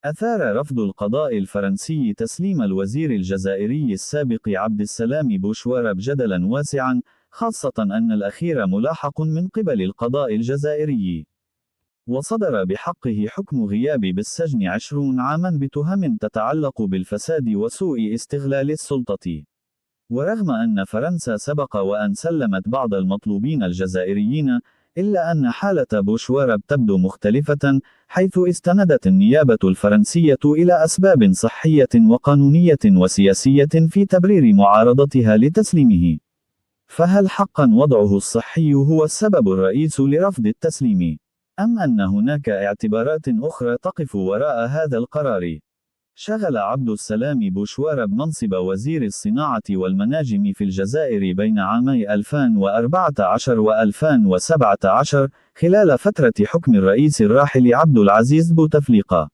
أثار رفض القضاء الفرنسي تسليم الوزير الجزائري السابق عبد السلام بوشوارب جدلا واسعا، خاصة أن الأخير ملاحق من قبل القضاء الجزائري، وصدر بحقه حكم غياب بالسجن 20 عاما بتهم تتعلق بالفساد وسوء استغلال السلطة. ورغم أن فرنسا سبق وأن سلمت بعض المطلوبين الجزائريين، إلا أن حالة بوشوارب تبدو مختلفة، حيث استندت النيابة الفرنسية إلى أسباب صحية وقانونية وسياسية في تبرير معارضتها لتسليمه. فهل حقا وضعه الصحي هو السبب الرئيس لرفض التسليم؟ أم أن هناك اعتبارات أخرى تقف وراء هذا القرار؟ شغل عبد السلام بوشوارب منصب وزير الصناعة والمناجم في الجزائر بين عامي 2014 و 2017 خلال فترة حكم الرئيس الراحل عبد العزيز بوتفليقة.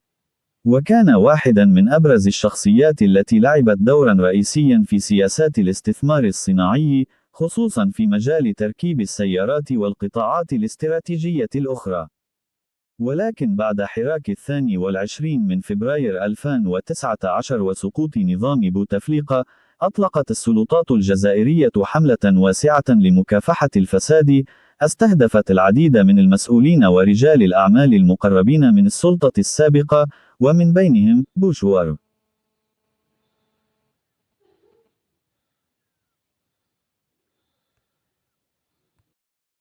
وكان واحدا من أبرز الشخصيات التي لعبت دورا رئيسيا في سياسات الاستثمار الصناعي، خصوصا في مجال تركيب السيارات والقطاعات الاستراتيجية الأخرى. ولكن بعد حراك 22 من فبراير 2019 وسقوط نظام بوتفليقة، أطلقت السلطات الجزائرية حملة واسعة لمكافحة الفساد، استهدفت العديد من المسؤولين ورجال الأعمال المقربين من السلطة السابقة، ومن بينهم بوشوارب.